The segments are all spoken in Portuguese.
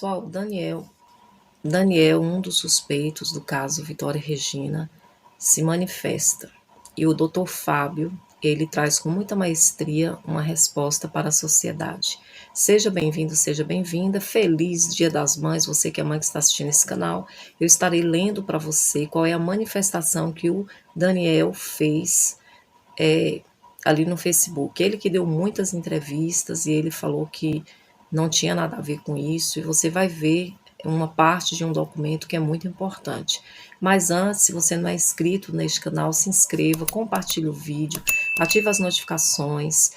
Pessoal, Daniel, um dos suspeitos do caso Vitória e Regina, se manifesta. E o Dr. Fábio, ele traz com muita maestria uma resposta para a sociedade. Seja bem-vindo, seja bem-vinda. Feliz Dia das Mães, você que é mãe que está assistindo esse canal. Eu estarei lendo para você qual é a manifestação que o Daniel fez ali no Facebook. Ele que deu muitas entrevistas e ele falou que não tinha nada a ver com isso, e você vai ver uma parte de um documento que é muito importante. Mas antes, se você não é inscrito neste canal, se inscreva, compartilhe o vídeo, ative as notificações,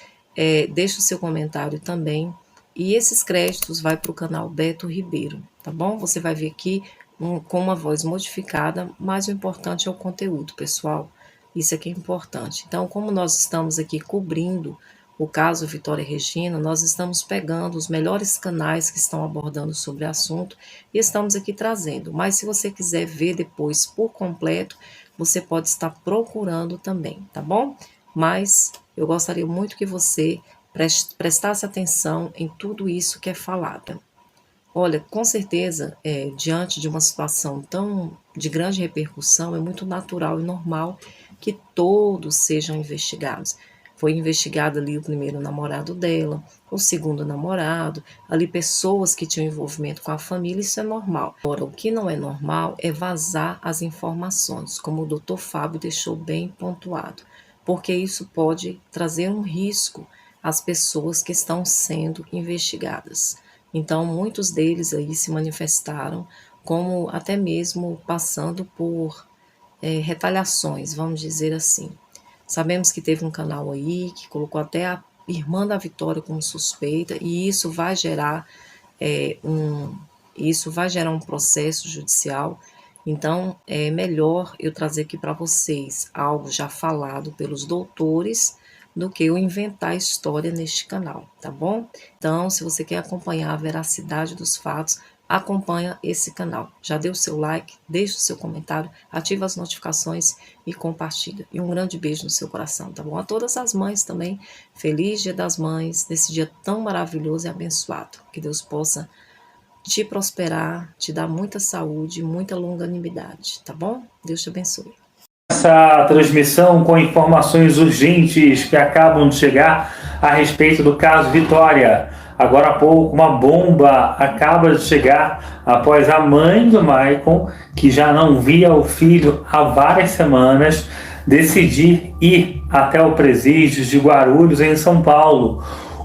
deixe o seu comentário também, e esses créditos vai para o canal Beto Ribeiro, tá bom? Você vai ver aqui com uma voz modificada, mas o importante é o conteúdo, pessoal. Isso aqui é importante. Então, como nós estamos aqui cobrindo o caso Vitória e Regina, nós estamos pegando os melhores canais que estão abordando sobre o assunto e estamos aqui trazendo. Mas se você quiser ver depois por completo, você pode estar procurando também, tá bom? Mas eu gostaria muito que você prestasse atenção em tudo isso que é falado. Olha, com certeza, diante de uma situação de grande repercussão, é muito natural e normal que todos sejam investigados. Foi investigado ali o primeiro namorado dela, o segundo namorado, ali pessoas que tinham envolvimento com a família, isso é normal. Agora, o que não é normal é vazar as informações, como o Dr. Fábio deixou bem pontuado, porque isso pode trazer um risco às pessoas que estão sendo investigadas. Então, muitos deles aí se manifestaram como até mesmo passando por retaliações, vamos dizer assim. Sabemos que teve um canal aí que colocou até a irmã da Vitória como suspeita, e isso vai gerar um processo judicial. Então, é melhor eu trazer aqui para vocês algo já falado pelos doutores do que eu inventar história neste canal, tá bom? Então, se você quer acompanhar a veracidade dos fatos, acompanha esse canal. Já deu o seu like, deixa o seu comentário, ativa as notificações e compartilha. E um grande beijo no seu coração, tá bom? A todas as mães também, feliz Dia das Mães, nesse dia tão maravilhoso e abençoado. Que Deus possa te prosperar, te dar muita saúde, muita longanimidade, tá bom? Deus te abençoe. Essa transmissão com informações urgentes que acabam de chegar a respeito do caso Vitória. Agora há pouco, uma bomba acaba de chegar após a mãe do Maicon, que já não via o filho há várias semanas, decidir ir até o presídio de Guarulhos, em São Paulo.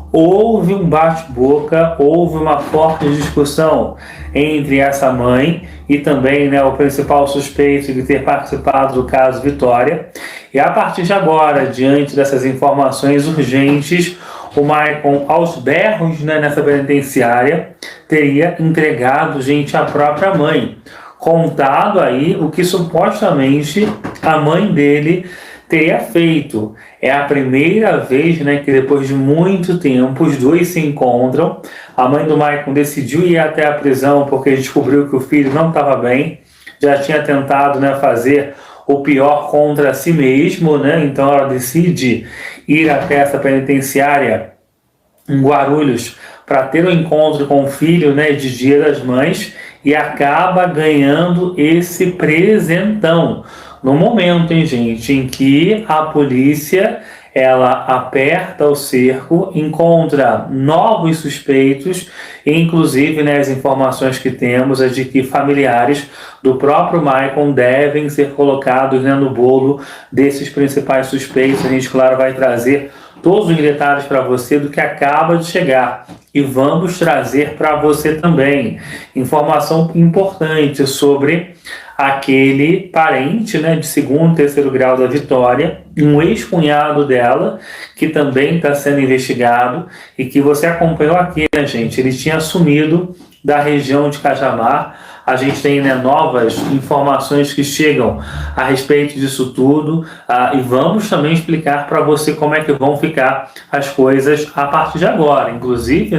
Houve um bate-boca, houve uma forte discussão entre essa mãe e também o principal suspeito de ter participado do caso Vitória. E a partir de agora, diante dessas informações urgentes, o Maicon, aos berros nessa penitenciária, teria entregado à própria mãe. Contado aí o que supostamente a mãe dele teria feito. É a primeira vez que depois de muito tempo os dois se encontram. A mãe do Maicon decidiu ir até a prisão porque descobriu que o filho não estava bem, já tinha tentado fazer o pior contra si mesmo, então ela decide ir até essa penitenciária em Guarulhos para ter um encontro com o filho de Dia das Mães, e acaba ganhando esse presentão. No momento, em que a polícia ela aperta o cerco, encontra novos suspeitos, e inclusive as informações que temos é de que familiares do próprio Maicon devem ser colocados no bolo desses principais suspeitos. A gente, claro, vai trazer todos os detalhes para você do que acaba de chegar, e vamos trazer para você também informação importante sobre aquele parente de segundo e terceiro grau da Vitória, um ex-cunhado dela, que também está sendo investigado e que você acompanhou aqui, gente. Ele tinha sumido da região de Cajamar. A gente tem novas informações que chegam a respeito disso tudo, e vamos também explicar para você como é que vão ficar as coisas a partir de agora. Inclusive,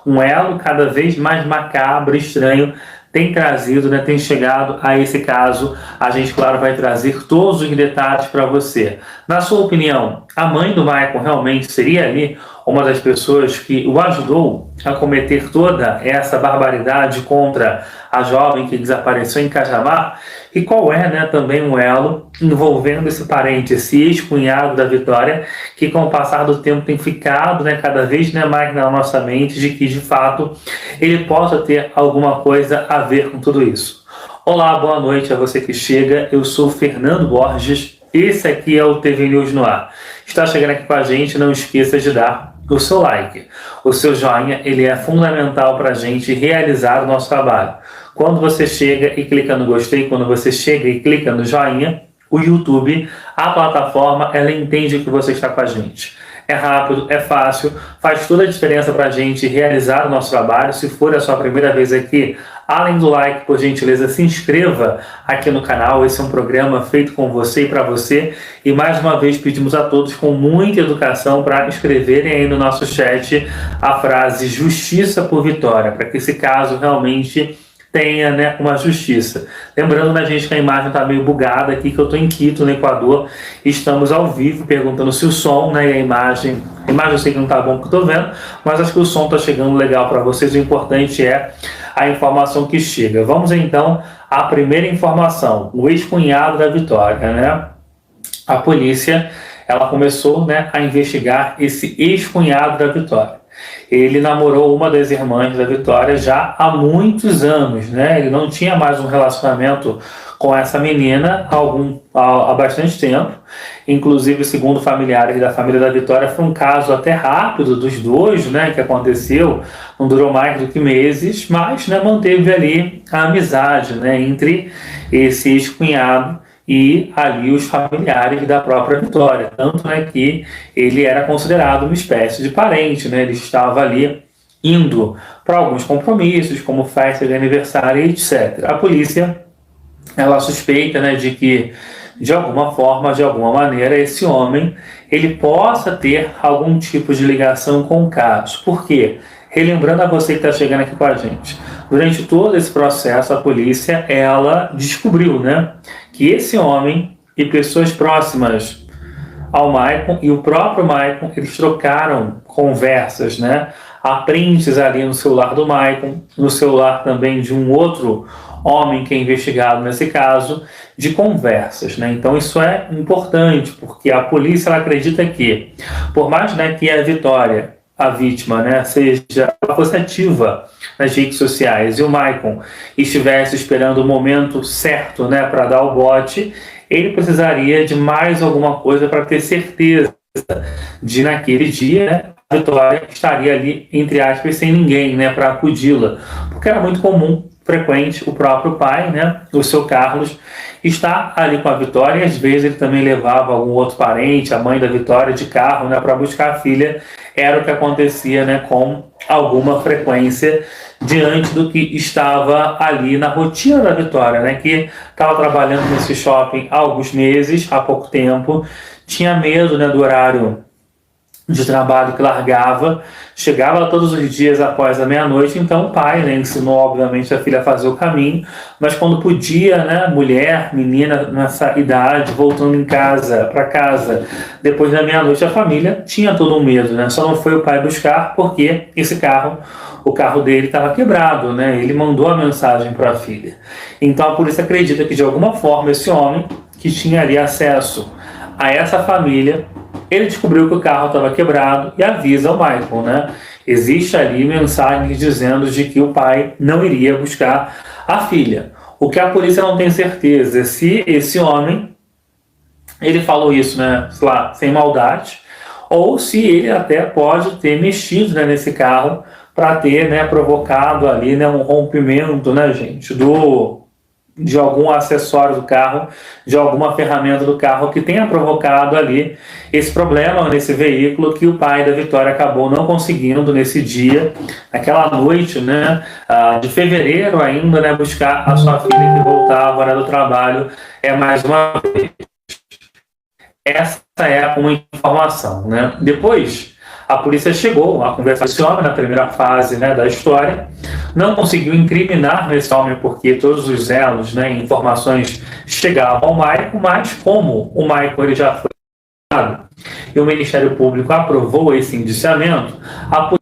um elo cada vez mais macabro, estranho, tem trazido, tem chegado a esse caso. A gente, claro, vai trazer todos os detalhes para você. Na sua opinião, a mãe do Maicon realmente seria ali uma das pessoas que o ajudou a cometer toda essa barbaridade contra a jovem que desapareceu em Cajamar, e qual é, né, também um elo envolvendo esse parente, esse ex-cunhado da Vitória, que com o passar do tempo tem ficado, né, cada vez, né, mais na nossa mente de que, de fato, ele possa ter alguma coisa a ver com tudo isso. Olá, boa noite a você que chega, eu sou Fernando Borges, esse aqui é o TV News no Ar. Está chegando aqui com a gente, não esqueça de dar o seu like. O seu joinha, ele é fundamental para a gente realizar o nosso trabalho. Quando você chega e clica no gostei, quando você chega e clica no joinha, o YouTube, a plataforma, ela entende que você está com a gente. É rápido, é fácil, faz toda a diferença para a gente realizar o nosso trabalho. Se for a sua primeira vez aqui, além do like, por gentileza, se inscreva aqui no canal. Esse é um programa feito com você e para você. E mais uma vez pedimos a todos com muita educação para escreverem aí no nosso chat a frase justiça por Vitória, para que esse caso realmente tenha, né, uma justiça. Lembrando, né, gente, que a imagem está meio bugada aqui, que eu estou em Quito, no Equador, estamos ao vivo, perguntando se o som, né, e a imagem eu sei que não está bom que eu estou vendo, mas acho que o som está chegando legal para vocês, o importante é a informação que chega. Vamos então à primeira informação, o ex-cunhado da Vitória, né? A polícia, ela começou, né, a investigar esse ex-cunhado da Vitória. Ele namorou uma das irmãs da Vitória já há muitos anos, né? Ele não tinha mais um relacionamento com essa menina há bastante tempo. Inclusive, segundo familiares da família da Vitória, foi um caso até rápido dos dois, né? Que aconteceu, não durou mais do que meses, mas, né, manteve ali a amizade, né, entre esse ex-cunhado e ali os familiares da própria Vitória, tanto, né, que ele era considerado uma espécie de parente, né, ele estava ali indo para alguns compromissos, como festa de aniversário, etc. A polícia, ela suspeita, né, de que, de alguma forma, de alguma maneira, esse homem, ele possa ter algum tipo de ligação com o caso. Por quê? Relembrando a você que está chegando aqui com a gente, durante todo esse processo, a polícia, ela descobriu, né, que esse homem e pessoas próximas ao Maicon e o próprio Maicon, eles trocaram conversas, né, há prints ali no celular do Maicon, no celular também de um outro homem que é investigado nesse caso, de conversas, né? Então isso é importante, porque a polícia, ela acredita que, por mais, né, que a Vitória, a vítima, né, fosse ativa nas redes sociais e o Maicon estivesse esperando o momento certo, né, para dar o bote, ele precisaria de mais alguma coisa para ter certeza de, naquele dia, né, a Vitória estaria ali, entre aspas, sem ninguém, né, para acudi-la, porque era muito comum, frequente, o próprio pai, né, o seu Carlos, estar ali com a Vitória, e às vezes ele também levava algum outro parente, a mãe da Vitória, de carro, né, para buscar a filha. Era o que acontecia, né, com alguma frequência diante do que estava ali na rotina da Vitória, né, que estava trabalhando nesse shopping há alguns meses, há pouco tempo, tinha medo, né, do horário de trabalho que largava, chegava todos os dias após a meia-noite. Então o pai, né, ensinou obviamente a filha a fazer o caminho, mas quando podia, né, mulher, menina nessa idade, voltando para casa depois da meia-noite, a família tinha todo um medo, né? Só não foi o pai buscar porque o carro dele estava quebrado, né? Ele mandou a mensagem para a filha. Então a polícia acredita que de alguma forma esse homem, que tinha ali acesso a essa família, ele descobriu que o carro estava quebrado e avisa o Michael, né? Existe ali mensagens dizendo de que o pai não iria buscar a filha. O que a polícia não tem certeza é se esse homem, ele falou isso, né, sei lá, sem maldade, ou se ele até pode ter mexido, né, nesse carro para ter, né, provocado ali, né, um rompimento, né, gente, de algum acessório do carro, de alguma ferramenta do carro que tenha provocado ali esse problema nesse veículo, que o pai da Vitória acabou não conseguindo nesse dia, naquela noite, né, de fevereiro ainda, né, buscar a sua filha que voltava, né, do trabalho, mais uma vez. Essa é uma informação, né? Depois, a polícia chegou a conversar com esse homem na primeira fase, né, da história, não conseguiu incriminar esse homem porque todos os elos, né, informações chegavam ao Michael, mas como o Michael ele já foi e o Ministério Público aprovou esse indiciamento, a polícia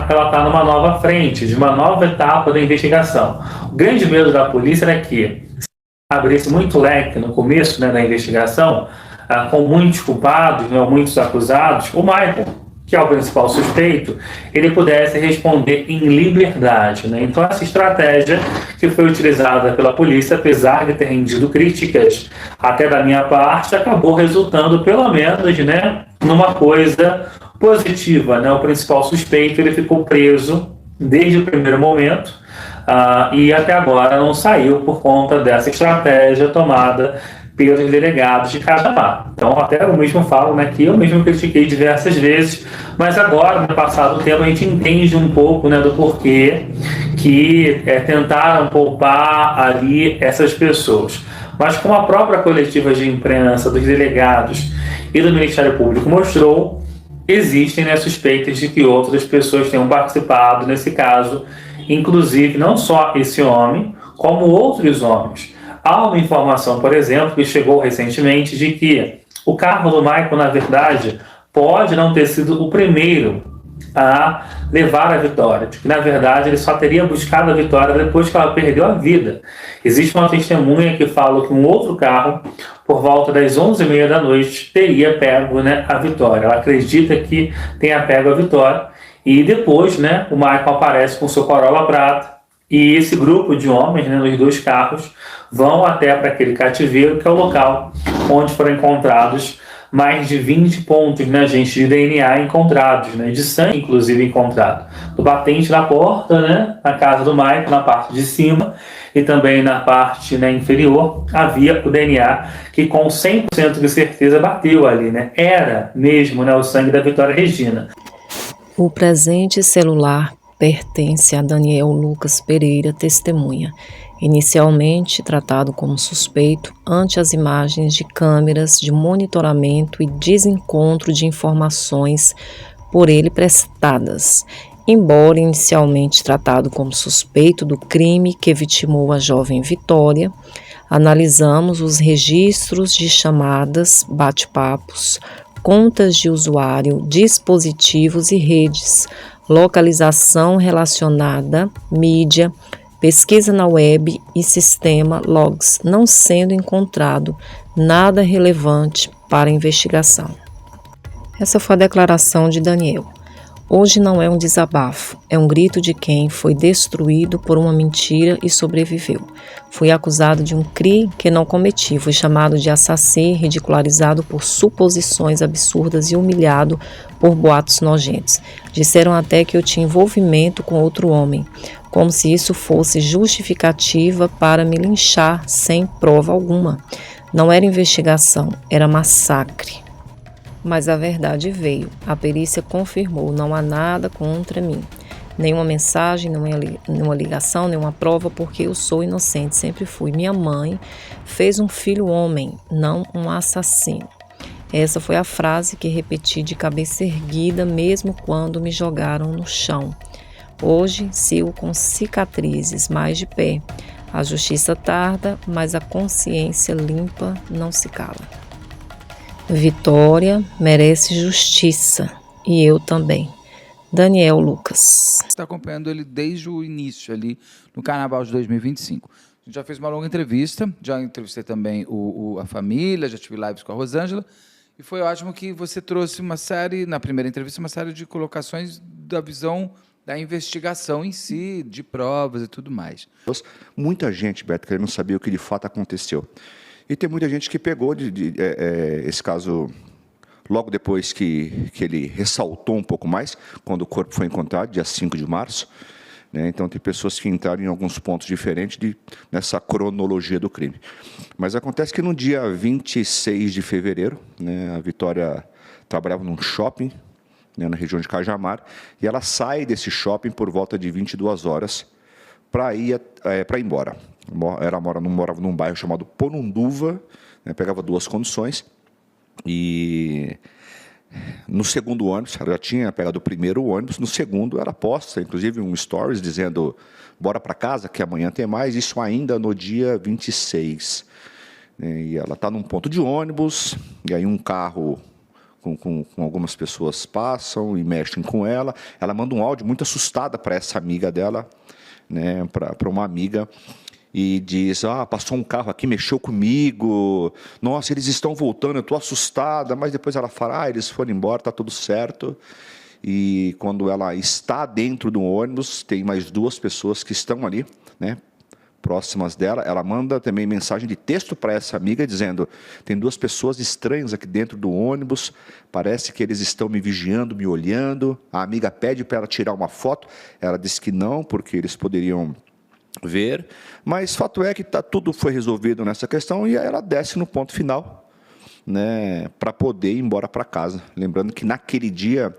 ela está numa nova frente, de uma nova etapa da investigação. O grande medo da polícia era que abrisse muito leque no começo, né, da investigação, com muitos culpados, né, muitos acusados, o Michael, que é o principal suspeito, ele pudesse responder em liberdade, né? Então essa estratégia que foi utilizada pela polícia, apesar de ter rendido críticas até da minha parte, acabou resultando pelo menos, né, numa coisa positiva, né? O principal suspeito ele ficou preso desde o primeiro momento, e até agora não saiu por conta dessa estratégia tomada pelos delegados de Cajamar. Então, até eu mesmo falo, né, que eu mesmo critiquei diversas vezes, mas agora, no passado tempo, a gente entende um pouco, né, do porquê que tentaram poupar ali essas pessoas. Mas como a própria coletiva de imprensa dos delegados e do Ministério Público mostrou, existem, né, suspeitas de que outras pessoas tenham participado nesse caso, inclusive não só esse homem, como outros homens. Há uma informação, por exemplo, que chegou recentemente de que o carro do Michael, na verdade, pode não ter sido o primeiro a levar a vitória, de que, na verdade, ele só teria buscado a vitória depois que ela perdeu a vida. Existe uma testemunha que fala que um outro carro, por volta das 11h30 da noite, teria pego, né, a vitória. Ela acredita que tenha pego a vitória e depois, né, o Michael aparece com seu Corolla prata e esse grupo de homens, né, nos dois carros, vão até para aquele cativeiro, que é o local onde foram encontrados mais de 20 pontos, né, gente, de DNA encontrados, né, de sangue, inclusive, encontrado. Do batente da porta, né, na casa do Michael, na parte de cima, e também na parte, né, inferior, havia o DNA que com 100% de certeza bateu ali, né, era mesmo, né, o sangue da Vitória Regina. O presente celular pertence a Daniel Lucas Pereira, testemunha, inicialmente tratado como suspeito ante as imagens de câmeras de monitoramento e desencontro de informações por ele prestadas. Embora inicialmente tratado como suspeito do crime que vitimou a jovem Vitória, analisamos os registros de chamadas, bate-papos, contas de usuário, dispositivos e redes, localização relacionada, mídia, pesquisa na web e sistema logs, não sendo encontrado nada relevante para a investigação. Essa foi a declaração de Daniel. Hoje não é um desabafo, é um grito de quem foi destruído por uma mentira e sobreviveu. Fui acusado de um crime que não cometi, fui chamado de assassino, ridicularizado por suposições absurdas e humilhado por boatos nojentos. Disseram até que eu tinha envolvimento com outro homem, como se isso fosse justificativa para me linchar sem prova alguma. Não era investigação, era massacre. Mas a verdade veio. A perícia confirmou, não há nada contra mim. Nenhuma mensagem, nenhuma ligação, nenhuma prova, porque eu sou inocente, sempre fui. Minha mãe fez um filho homem, não um assassino. Essa foi a frase que repeti de cabeça erguida, mesmo quando me jogaram no chão. Hoje sigo com cicatrizes, mais de pé. A justiça tarda, mas a consciência limpa não se cala. Vitória merece justiça, e eu também. Daniel Lucas. Está acompanhando ele desde o início, ali no Carnaval de 2025. A gente já fez uma longa entrevista, já entrevistei também a família, já tive lives com a Rosângela, e foi ótimo que você trouxe uma série, na primeira entrevista, uma série de colocações da visão da investigação em si, de provas e tudo mais. Muita gente, Beto, que não sabia o que de fato aconteceu. E tem muita gente que pegou esse caso logo depois que ele ressaltou um pouco mais, quando o corpo foi encontrado, dia 5 de março. Né? Então, tem pessoas que entraram em alguns pontos diferentes nessa cronologia do crime. Mas acontece que no dia 26 de fevereiro, né, a Vitória trabalhava num shopping, né, na região de Cajamar, e ela sai desse shopping por volta de 22 horas para ir embora. Ela morava num bairro chamado Ponunduva, né, pegava 2 conduções, e no segundo ônibus, ela já tinha pegado o primeiro ônibus, no segundo ela posta, inclusive, um stories dizendo, bora para casa, que amanhã tem mais, isso ainda no dia 26. E ela está num ponto de ônibus, e aí um carro com algumas pessoas passam e mexem com ela. Ela manda um áudio muito assustada para essa amiga dela, né, para uma amiga, e diz: passou um carro aqui, mexeu comigo, nossa, eles estão voltando, eu estou assustada. Mas depois ela fala: eles foram embora, está tudo certo. E quando ela está dentro do ônibus, tem mais 2 pessoas que estão ali, né, próximas dela. Ela manda também mensagem de texto para essa amiga dizendo: tem 2 pessoas estranhas aqui dentro do ônibus, parece que eles estão me vigiando, me olhando. A amiga pede para ela tirar uma foto, ela diz que não, porque eles poderiam ver. Mas fato é que tudo foi resolvido nessa questão, e aí ela desce no ponto final, né, para poder ir embora para casa. Lembrando que naquele dia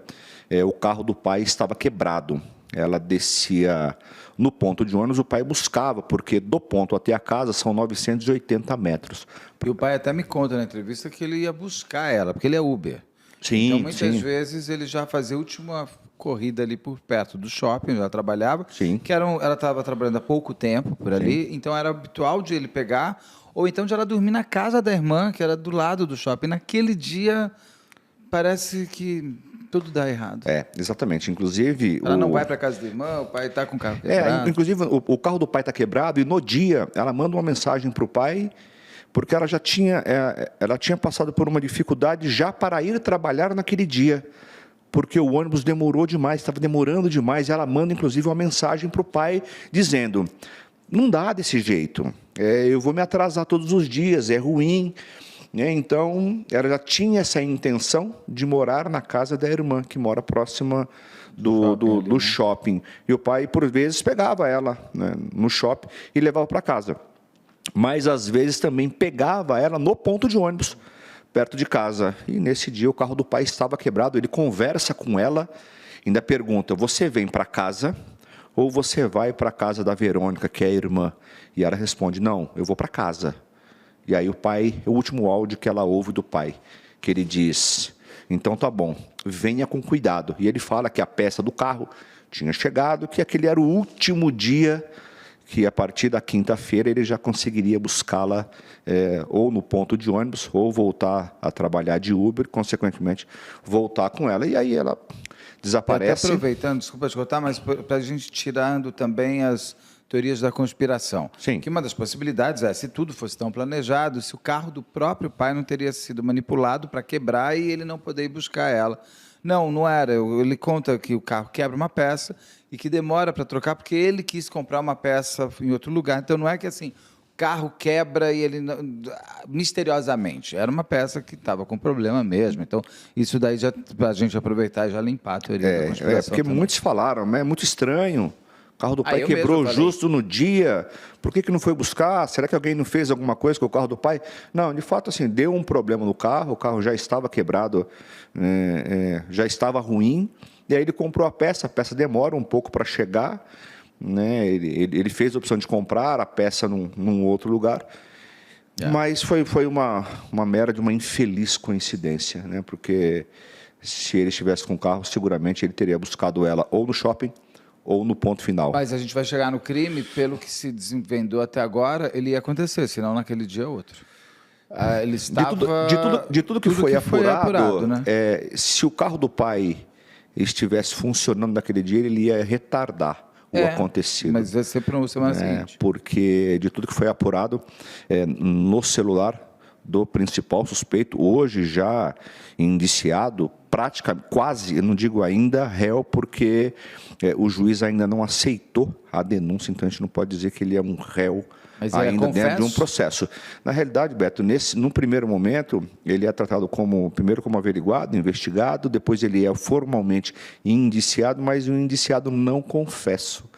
o carro do pai estava quebrado. Ela descia no ponto de ônibus, o pai buscava, porque do ponto até a casa são 980 metros. E o pai até me conta na entrevista que ele ia buscar ela, porque ele é Uber. Sim, então, muitas sim. vezes, ele já fazia a última corrida ali por perto do shopping, onde ela trabalhava. Sim. Que ela estava trabalhando há pouco tempo por ali, então era habitual de ele pegar, ou então de ela dormir na casa da irmã, que era do lado do shopping. Naquele dia, parece que tudo dá errado. Exatamente. Inclusive... Ela não vai para casa da irmã, o pai está com o carro quebrado. Inclusive, o carro do pai está quebrado, e no dia ela manda uma mensagem para o pai, porque ela já tinha, ela tinha passado por uma dificuldade já para ir trabalhar naquele dia, porque o ônibus demorou demais, estava demorando demais. Ela manda, inclusive, uma mensagem para o pai dizendo: não dá desse jeito, eu vou me atrasar todos os dias, é ruim. Então, ela já tinha essa intenção de morar na casa da irmã, que mora próxima do shopping. E o pai, por vezes, pegava ela, né, no shopping e levava para casa. Mas, às vezes, também pegava ela no ponto de ônibus, perto de casa. E, nesse dia, o carro do pai estava quebrado. Ele conversa com ela, ainda pergunta: você vem para casa ou você vai para a casa da Verônica, que é a irmã? E ela responde: não, eu vou para casa. E aí o último áudio que ela ouve do pai, que ele diz: então tá bom, venha com cuidado. E ele fala que a peça do carro tinha chegado, que aquele era o último dia, que a partir da quinta-feira ele já conseguiria buscá-la ou no ponto de ônibus, ou voltar a trabalhar de Uber, consequentemente voltar com ela. E aí ela desaparece. Até aproveitando, desculpa te cortar, mas para a gente tirando também as teorias da conspiração. Sim. Que uma das possibilidades se tudo fosse tão planejado, se o carro do próprio pai não teria sido manipulado para quebrar e ele não poder ir buscar ela. Não era. Ele conta que o carro quebra uma peça e que demora para trocar porque ele quis comprar uma peça em outro lugar. Então, não é que assim, o carro quebra e ele misteriosamente. Era uma peça que estava com problema mesmo. Então, isso daí já para a gente aproveitar e já limpar a teoria da conspiração. Porque também muitos falaram, é muito estranho. O carro do pai quebrou justo no dia. Por que não foi buscar? Será que alguém não fez alguma coisa com o carro do pai? Não, de fato, assim, deu um problema no carro. O carro já estava quebrado, já estava ruim. E aí ele comprou a peça demora um pouco para chegar. Né? Ele fez a opção de comprar a peça num outro lugar. Mas foi uma mera de uma infeliz coincidência. Né? Porque se ele estivesse com o carro, seguramente ele teria buscado ela ou no shopping, ou no ponto final. Mas a gente vai chegar no crime, pelo que se desvendou até agora, ele ia acontecer, senão naquele dia é outro. Ele estava... De tudo que foi apurado, né? Se o carro do pai estivesse funcionando naquele dia, ele ia retardar o acontecido. Mas vai ser para a semana seguinte. Porque de tudo que foi apurado no celular do principal suspeito, hoje já indiciado, praticamente, quase, eu não digo ainda réu, porque o juiz ainda não aceitou a denúncia, então a gente não pode dizer que ele é um réu ainda dentro de um processo. Na realidade, Beto, no primeiro momento, ele é tratado primeiro como averiguado, investigado, depois ele é formalmente indiciado, mas um indiciado não confesso.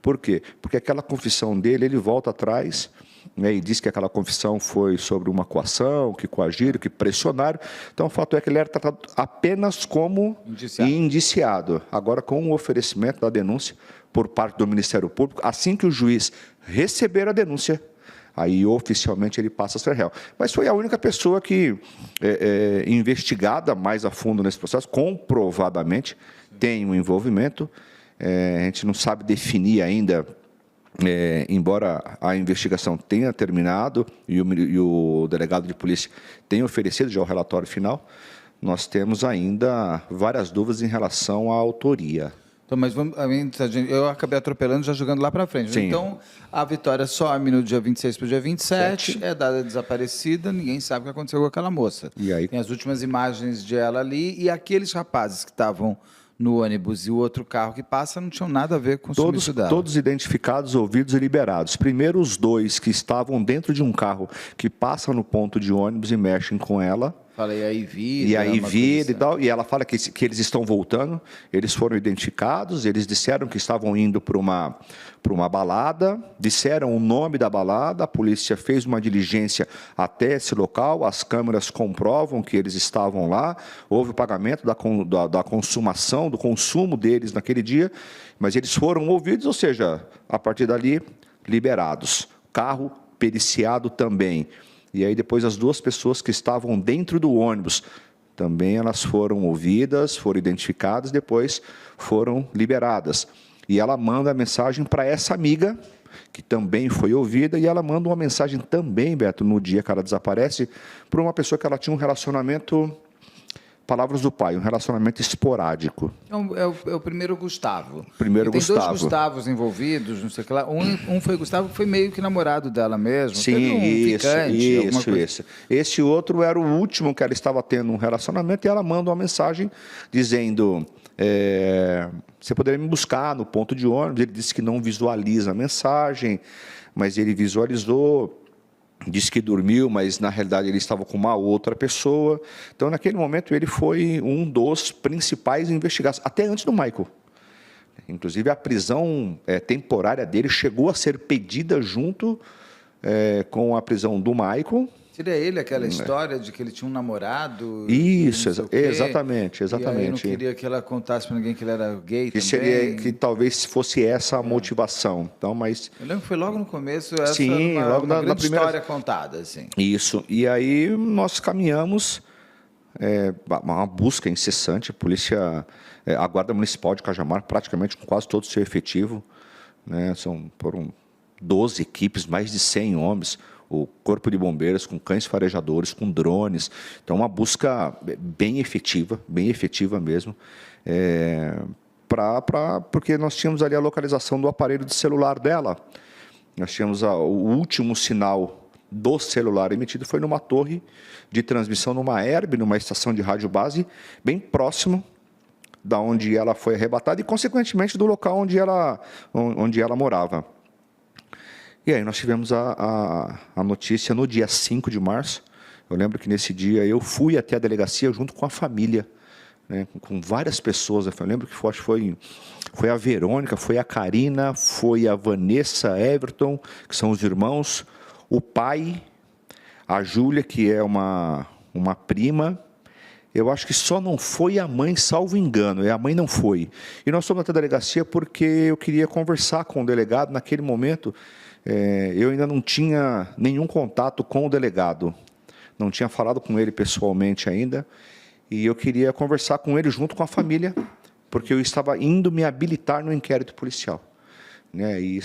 Por quê? Porque aquela confissão dele, ele volta atrás, né, e diz que aquela confissão foi sobre uma coação, que coagiram, que pressionaram. Então, o fato é que ele era tratado apenas como indiciado. Agora, com o oferecimento da denúncia por parte do Ministério Público, assim que o juiz receber a denúncia, aí oficialmente ele passa a ser réu. Mas foi a única pessoa que, investigada mais a fundo nesse processo, comprovadamente tem um envolvimento. A gente não sabe definir ainda, embora a investigação tenha terminado e o delegado de polícia tenha oferecido já o relatório final, nós temos ainda várias dúvidas em relação à autoria. Então, mas eu acabei atropelando, já jogando lá para frente. Sim. Então, a Vitória some no dia 26 para o dia 27, é dada desaparecida, ninguém sabe o que aconteceu com aquela moça. E aí? Tem as últimas imagens de ela ali, e aqueles rapazes que estavam no ônibus e o outro carro que passa não tinham nada a ver com o sumiço dela. Todos identificados, ouvidos e liberados. Primeiro, os dois que estavam dentro de um carro que passam no ponto de ônibus e mexem com ela. Falei aí vida. E aí vida e tal. E ela fala que eles estão voltando. Eles foram identificados. Eles disseram que estavam indo para uma balada. Disseram o nome da balada. A polícia fez uma diligência até esse local. As câmeras comprovam que eles estavam lá. Houve o pagamento da consumação, do consumo deles naquele dia. Mas eles foram ouvidos, ou seja, a partir dali, liberados. Carro periciado também. E aí depois as duas pessoas que estavam dentro do ônibus, também elas foram ouvidas, foram identificadas, depois foram liberadas. E ela manda a mensagem para essa amiga, que também foi ouvida, e ela manda uma mensagem também, Beto, no dia que ela desaparece, para uma pessoa que ela tinha um relacionamento, palavras do pai, um relacionamento esporádico. É o primeiro Gustavo. Primeiro tem Gustavo. Dois Gustavos envolvidos, não sei o que lá. Um foi Gustavo, que foi meio que namorado dela mesmo. Sim, Teve isso. Esse outro era o último que ela estava tendo um relacionamento, e ela manda uma mensagem dizendo, você poderia me buscar no ponto de ônibus. Ele disse que não visualiza a mensagem, mas ele visualizou. Disse que dormiu, mas na realidade ele estava com uma outra pessoa. Então, naquele momento, ele foi um dos principais investigados, até antes do Michael. Inclusive, a prisão temporária dele chegou a ser pedida junto com a prisão do Michael. Seria ele aquela história de que ele tinha um namorado? Isso, exatamente. E aí não queria que ela contasse para ninguém que ele era gay também? Que talvez fosse essa a motivação. Então, mas... Eu lembro que foi logo no começo, essa sim, logo uma na grande primeira história contada. Assim. Isso. E aí nós caminhamos, uma busca incessante, a polícia, a Guarda Municipal de Cajamar, praticamente com quase todo o seu efetivo, né? Foram 12 equipes, mais de 100 homens, o Corpo de Bombeiros com cães farejadores, com drones. Então, uma busca bem efetiva mesmo, porque nós tínhamos ali a localização do aparelho de celular dela. Nós tínhamos o último sinal do celular emitido foi numa torre de transmissão, numa ERB, numa estação de rádio base, bem próximo da onde ela foi arrebatada e, consequentemente, do local onde ela morava. E aí nós tivemos a notícia no dia 5 de março. Eu lembro que nesse dia eu fui até a delegacia junto com a família, né, com várias pessoas. Eu lembro que foi a Verônica, foi a Karina, foi a Vanessa, Everton, que são os irmãos, o pai, a Júlia, que é uma prima. Eu acho que só não foi a mãe, salvo engano. A mãe não foi. E nós fomos até a delegacia porque eu queria conversar com o delegado naquele momento. Eu ainda não tinha nenhum contato com o delegado, não tinha falado com ele pessoalmente ainda, e eu queria conversar com ele junto com a família, porque eu estava indo me habilitar no inquérito policial. Né? E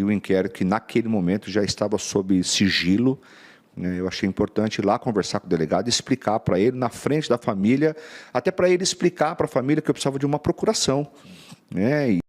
o inquérito que naquele momento já estava sob sigilo, né? Eu achei importante ir lá conversar com o delegado e explicar para ele, na frente da família, até para ele explicar para a família que eu precisava de uma procuração. Né?